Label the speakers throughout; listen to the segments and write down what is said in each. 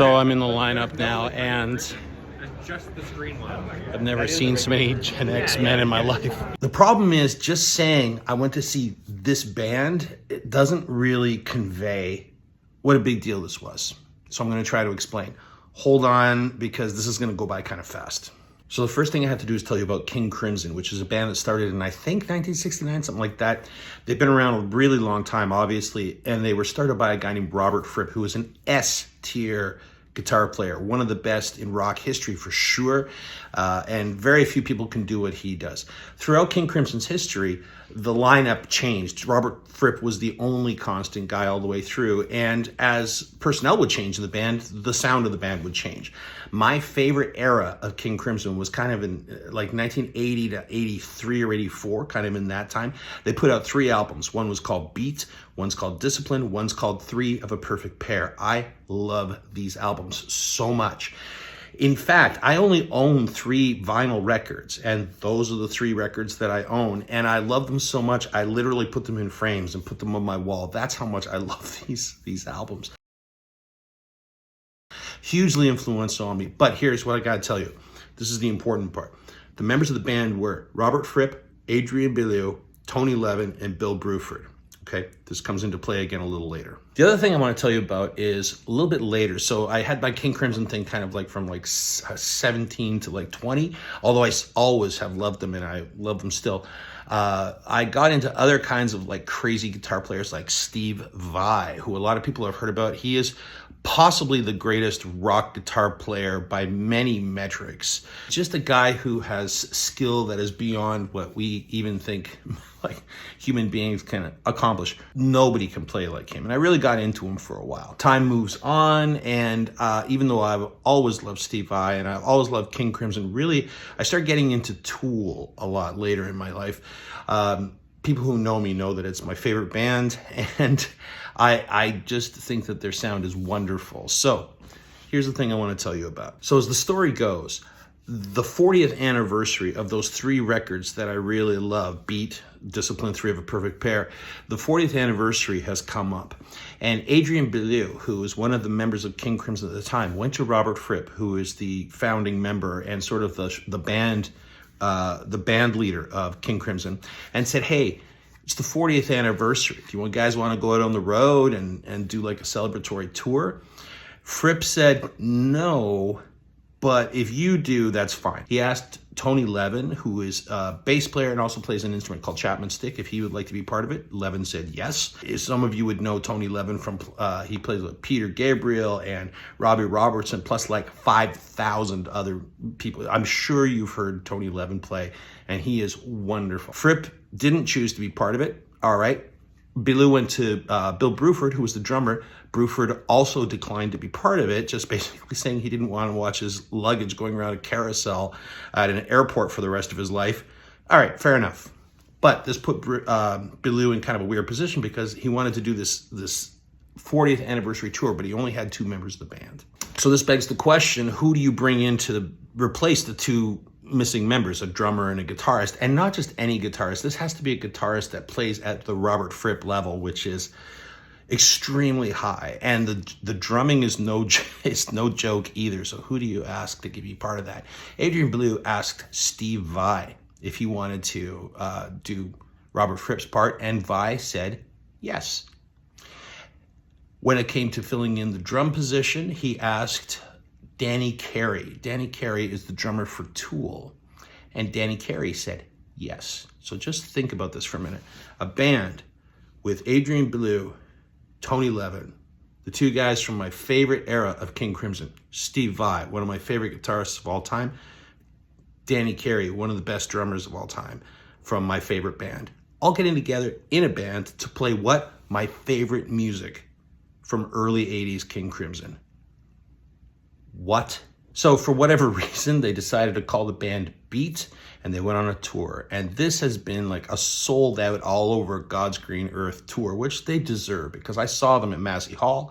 Speaker 1: So I'm in the lineup now, and
Speaker 2: Adjust the screen line.
Speaker 1: I've never seen so many Gen X men in my life. The problem is, just saying I went to see this band, it doesn't really convey what a big deal this was. So I'm going to try to explain. Hold on, because this is going to go by kind of fast. So the first thing I have to do is tell you about King Crimson, which is a band that started in, I think, 1969, something like that. They've been around a really long time, obviously, and they were started by a guy named Robert Fripp, who was an S-tier guitar player, one of the best in rock history for sure, and very few people can do what he does. Throughout King Crimson's history, the lineup changed. Robert Fripp was the only constant guy all the way through, and as personnel would change in the band, the sound of the band would change. My favorite era of King Crimson was kind of in like 1980 to 83 or 84, kind of in that time. They put out 3 albums. One was called Beat, one's called Discipline, one's called 3 of a Perfect Pair. I love these albums so much. In fact, I only own 3 vinyl records, and those are the 3 records that I own, and I love them so much, I literally put them in frames and put them on my wall. That's how much I love these albums. Hugely influential on me, but here's what I gotta tell you. This is the important part. The members of the band were Robert Fripp, Adrian Belew, Tony Levin, and Bill Bruford. Okay, this comes into play again a little later. The other thing I want to tell you about is a little bit later. So I had my King Crimson thing kind of like from like 17 to like 20, although I always have loved them and I love them still. I got into other kinds of like crazy guitar players like Steve Vai, who a lot of people have heard about. He is possibly the greatest rock guitar player by many metrics. Just a guy who has skill that is beyond what we even think like human beings can accomplish. Nobody can play like him, and I really got into him for a while. Time moves on, and even though I've always loved Steve Vai and I've always loved King Crimson, really I started getting into Tool a lot later in my life. People who know me know that it's my favorite band, and I just think that their sound is wonderful. So here's the thing I want to tell you about. So as the story goes, the 40th anniversary of those 3 records that I really love, Beat, Discipline, 3 of a Perfect Pair, the 40th anniversary has come up. And Adrian Belew, who was one of the members of King Crimson at the time, went to Robert Fripp, who is the founding member and sort of the band leader of King Crimson, and said, hey, it's the 40th anniversary. Do you guys want to go out on the road and do like a celebratory tour? Fripp said, no, but if you do, that's fine. He asked Tony Levin, who is a bass player and also plays an instrument called Chapman Stick, if he would like to be part of it. Levin said yes. Some of you would know Tony Levin from, he plays with Peter Gabriel and Robbie Robertson, plus like 5,000 other people. I'm sure you've heard Tony Levin play, and he is wonderful. Fripp didn't choose to be part of it. All right. Belew went to Bill Bruford, who was the drummer. Bruford also declined to be part of it, just basically saying he didn't want to watch his luggage going around a carousel at an airport for the rest of his life. All right, fair enough. But this put Belew in kind of a weird position because he wanted to do this 40th anniversary tour, but he only had 2 members of the band. So this begs the question, who do you bring in to replace the 2 missing members, a drummer and a guitarist? And not just any guitarist. This has to be a guitarist that plays at the Robert Fripp level, which is extremely high. And the drumming is no joke either. So who do you ask to be part of that? Adrian Belew asked Steve Vai if he wanted to do Robert Fripp's part, and Vai said yes. When it came to filling in the drum position, he asked Danny Carey. Danny Carey is the drummer for Tool, and Danny Carey said yes. So just think about this for a minute. A band with Adrian Belew, Tony Levin, the 2 guys from my favorite era of King Crimson, Steve Vai, one of my favorite guitarists of all time, Danny Carey, one of the best drummers of all time from my favorite band, all getting together in a band to play what? My favorite music from early 80s King Crimson. What? So for whatever reason, they decided to call the band Beat, and they went on a tour. And this has been like a sold out all over God's green earth tour, which they deserve, because I saw them at Massey Hall.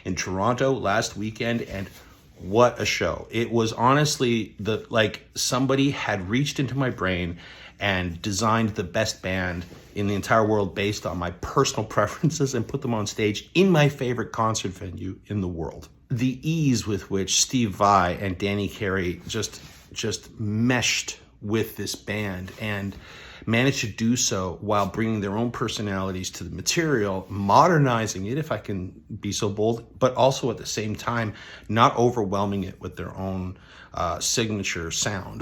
Speaker 1: In Toronto last weekend, and what a show. It was honestly somebody had reached into my brain and designed the best band in the entire world based on my personal preferences and put them on stage in my favorite concert venue in the world. The ease with which Steve Vai and Danny Carey just meshed with this band and managed to do so while bringing their own personalities to the material, modernizing it, if I can be so bold, but also at the same time not overwhelming it with their own signature sound.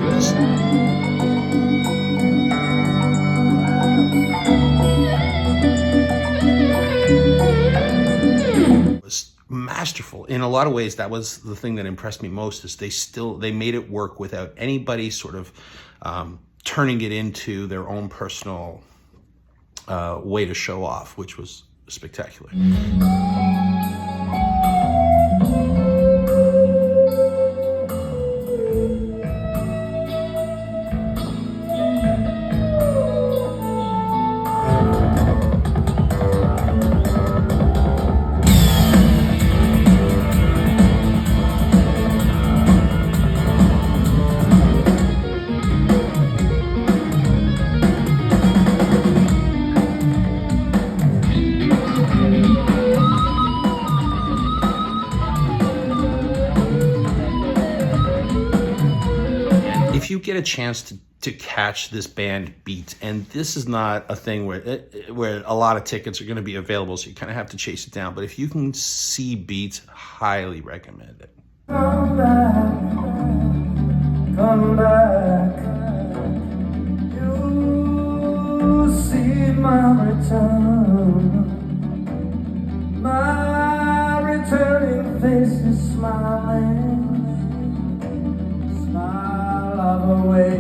Speaker 1: Was masterful. In a lot of ways, that was the thing that impressed me most, is they made it work without anybody sort of turning it into their own personal way to show off, which was spectacular. If you get a chance to catch this band Beat, and this is not a thing where a lot of tickets are going to be available, so you kind of have to chase it down, but if you can see Beat, highly recommend it.
Speaker 3: Come back, you see my return, my returning face is smiling, smile of a way